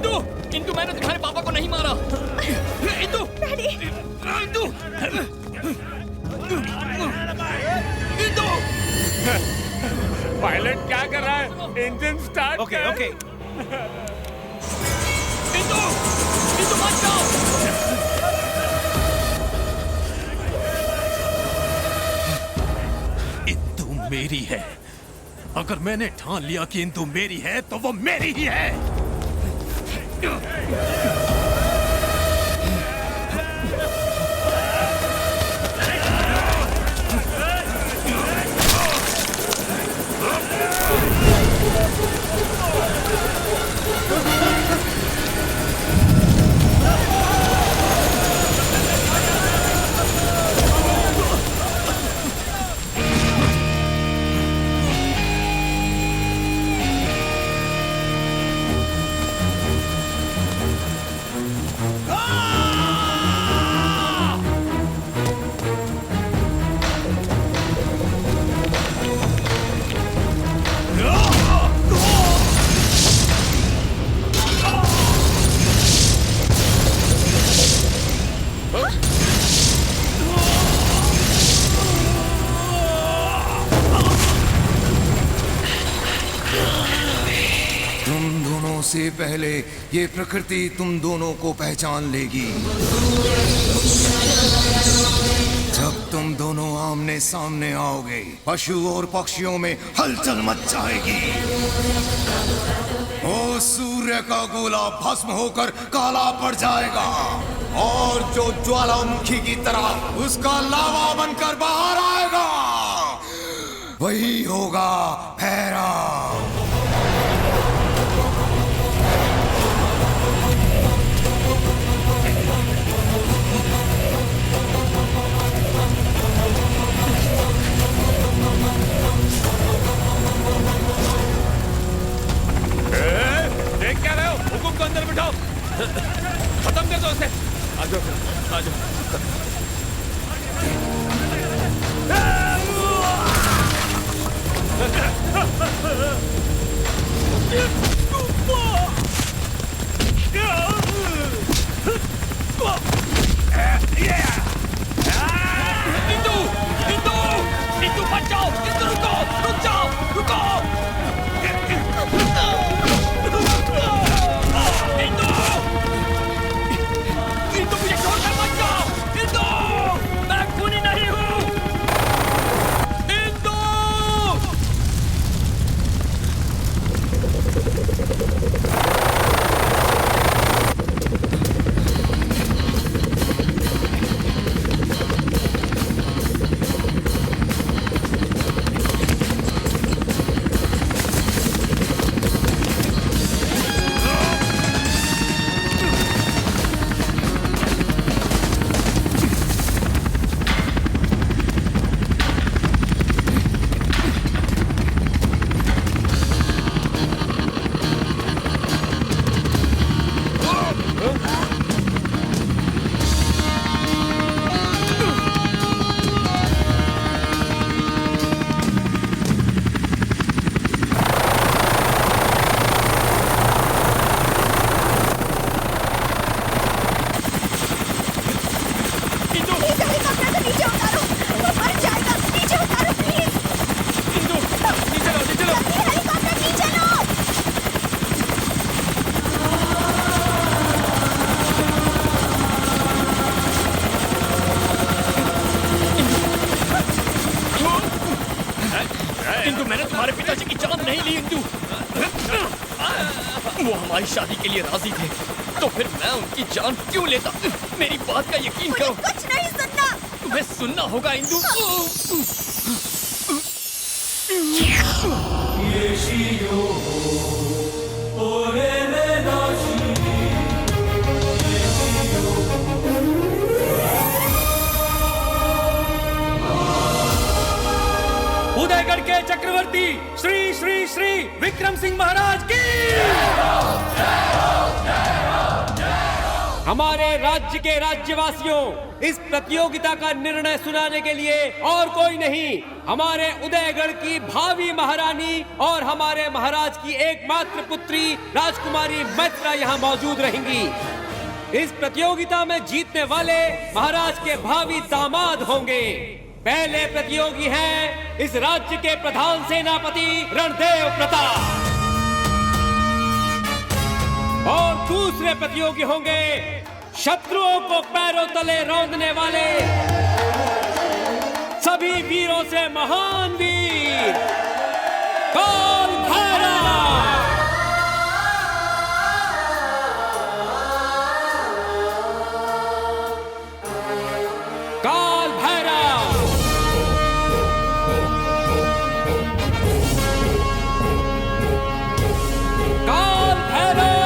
इंदु, इंदु मैंने तुम्हारे पापा को नहीं मारा। इंदु, डैडी, इंदु, इंदु। पायलट क्या कर रहा है? Engine start. Okay okay. Indu, Indu मत जाओ। इंदु मेरी है। अगर मैंने ठान लिया कि इंदु मेरी है तो वो मेरी ही है। से पहले ये प्रकृति तुम दोनों को पहचान लेगी। जब तुम दोनों आमने सामने आओगे, पशु और पक्षियों में हलचल मच जाएगी। ओ सूर्य का गोला भस्म होकर काला पड़ जाएगा और जो ज्वालामुखी की तरह उसका लावा बनकर बाहर आएगा, वही होगा भैरव। देख क्या रहे हो? हुकुम को अंदर बिठाओ। खत्म कर दो उसे। आ जाओ, आ जाओ। इंदु, इंदु, इंदु मत जाओ। इंदु रुको, रुक जाओ, रुको। इंदु मुझे छोड़कर मत जाओ। इंदु, मैं खूनी नहीं हूँ। इंदु। इंदु, मैंने तुम्हारे पिताजी की जान नहीं ली। इंदु, वो हमारी शादी के लिए राजी थे, तो फिर मैं उनकी जान क्यों लेता? मेरी बात का यकीन करो। कुछ नहीं सुनना। तुम्हें सुनना होगा इंदु। उदयगढ़ के चक्रवर्ती श्री श्री श्री विक्रम सिंह महाराज की। हमारे राज्य के राज्यवासियों, इस प्रतियोगिता का निर्णय सुनाने के लिए और कोई नहीं, हमारे उदयगढ़ की भावी महारानी और हमारे महाराज की एकमात्र पुत्री राजकुमारी मैत्रा यहाँ मौजूद रहेंगी। इस प्रतियोगिता में जीतने वाले महाराज के भावी दामाद होंगे। पहले प्रतियोगी हैं इस राज्य के प्रधान सेनापति रणदेव प्रताप और दूसरे प्रतियोगी होंगे शत्रुओं को पैरों तले रौंदने वाले सभी वीरों से महान वीर काल भैरव। काल भैरव काल भैरव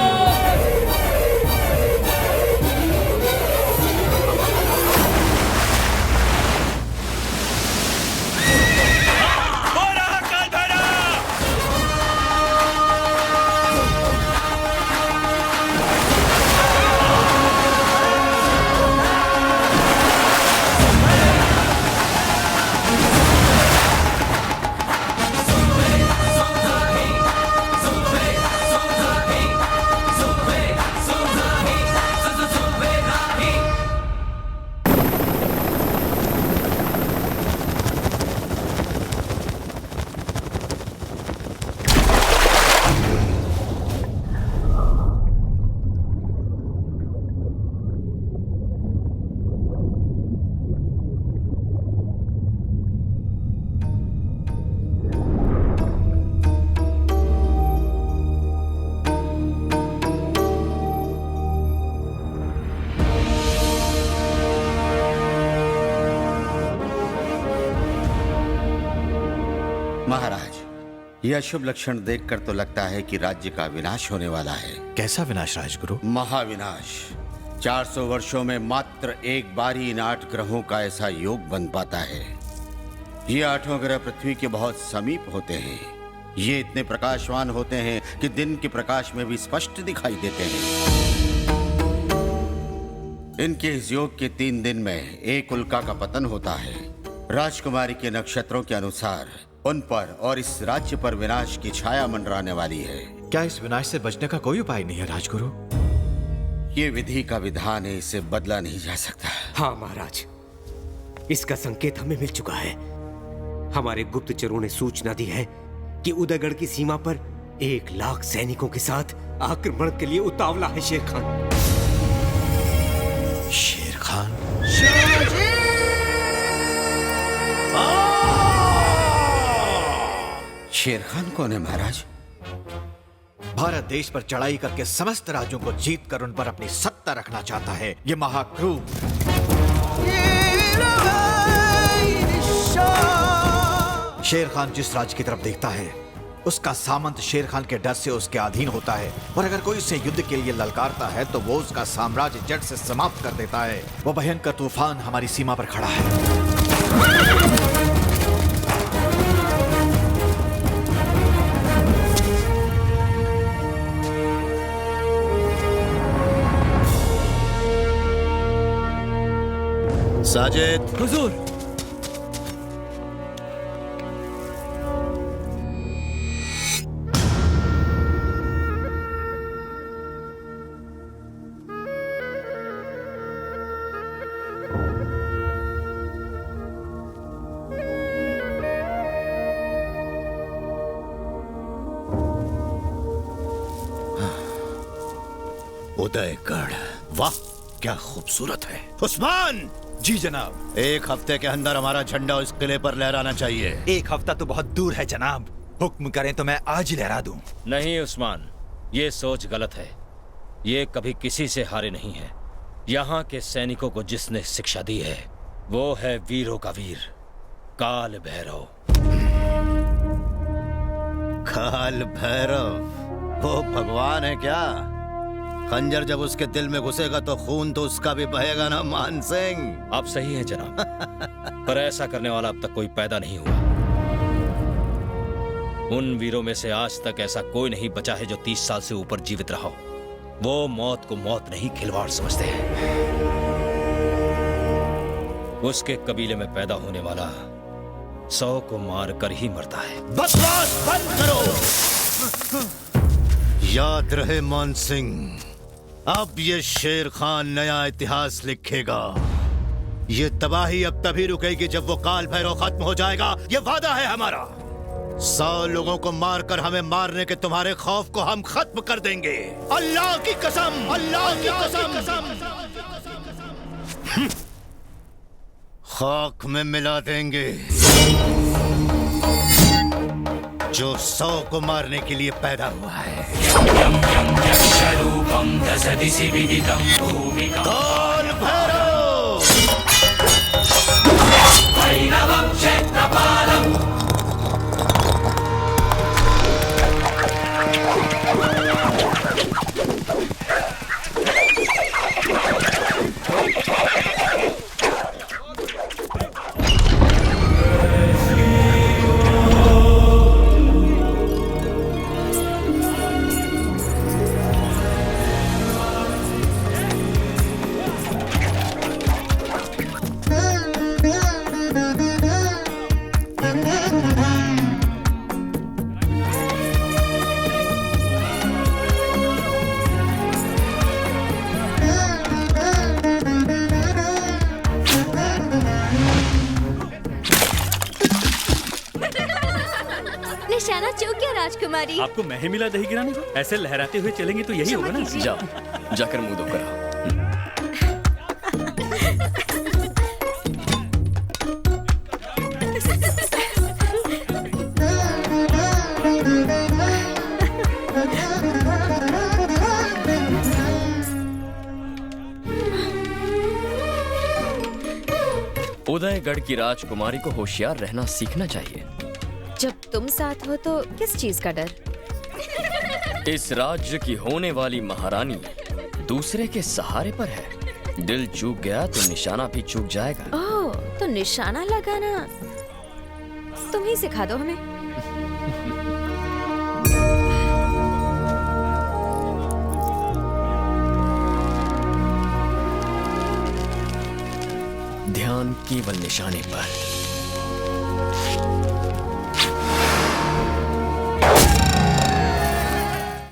महाराज, यह शुभ लक्षण देखकर तो लगता है कि राज्य का विनाश होने वाला है। कैसा विनाश राजगुरु? महाविनाश। 400 वर्षों में मात्र एक बार ही इन 8 ग्रहों का ऐसा योग बन पाता है। ये 8 ग्रह पृथ्वी के बहुत समीप होते हैं। ये इतने प्रकाशवान होते हैं कि दिन के प्रकाश में भी स्पष्ट दिखाई देते हैं। इनके इस योग के 3 दिन में एक उल्का का पतन होता है। राजकुमारी के नक्षत्रों के अनुसार उन पर और इस राज्य पर विनाश की छाया मंडराने वाली है। क्या इस विनाश से बचने का कोई उपाय नहीं है राजगुरु? ये विधि का विधान है, इसे बदला नहीं जा सकता। हाँ महाराज, इसका संकेत हमें मिल चुका है। हमारे गुप्तचरों ने सूचना दी है कि उदयगढ़ की सीमा पर 1 लाख सैनिकों के साथ आक्रमण के लिए उतावला है शेर खान। शेर खान? शेर खान कौन है महाराज? भारत देश पर चढ़ाई करके समस्त राज्यों को जीत कर उन पर अपनी सत्ता रखना चाहता है ये महाक्रूर। शेर खान जिस राज्य की तरफ देखता है उसका सामंत शेर खान के डर से उसके अधीन होता है, और अगर कोई उसे युद्ध के लिए ललकारता है तो वो उसका साम्राज्य जड़ से समाप्त कर देता है। वो भयंकर तूफान हमारी सीमा पर खड़ा है। साजिद। हुजूर। उदयगढ़, वाह क्या खूबसूरत है। उस्मान! जी जनाब। 1 हफ्ते के अंदर हमारा झंडा उस किले पर लहराना चाहिए। 1 हफ्ता तो बहुत दूर है जनाब, हुक्म करें तो मैं आज ही लहरा दूं। नहीं उस्मान, ये सोच गलत है। ये कभी किसी से हारे नहीं है। यहाँ के सैनिकों को जिसने शिक्षा दी है वो है वीरों का वीर काल भैरव। काल भैरव वो भगवान है क्या? खंजर जब उसके दिल में घुसेगा तो खून तो उसका भी बहेगा ना मान सिंह। आप सही हैं जनाब, पर ऐसा करने वाला अब तक कोई पैदा नहीं हुआ। उन वीरों में से आज तक ऐसा कोई नहीं बचा है जो 30 साल से ऊपर जीवित रहा हो। वो मौत को मौत नहीं खिलवाड़ समझते हैं। उसके कबीले में पैदा होने वाला 100 को मार कर ही मरता है। बकवास बंद करो। याद रहे मान सिंह, अब ये शेर खान नया इतिहास लिखेगा। ये तबाही अब तभी रुकेगी जब वो काल भैरव खत्म हो जाएगा। ये वादा है हमारा। 100 लोगों को मारकर हमें मारने के तुम्हारे खौफ को हम खत्म कर देंगे। अल्लाह की कसम, अल्लाह की कसम। खाक में मिला देंगे जो 100 को मारने के लिए पैदा हुआ है। काल भैरव। निशाना चूक गया राजकुमारी। आपको मैं ही मिला दही गिराने को? ऐसे लहराते हुए चलेंगे तो यही होगा ना। जाओ, जाकर मुंह धो कर आओ। उदयगढ़ की राजकुमारी को होशियार रहना सीखना चाहिए। जब तुम साथ हो तो किस चीज का डर? इस राज्य की होने वाली महारानी दूसरे के सहारे पर है। दिल चूक गया तो निशाना भी चूक जाएगा। ओह, तो निशाना लगाना तुम ही सिखा दो हमें। ध्यान केवल निशाने पर।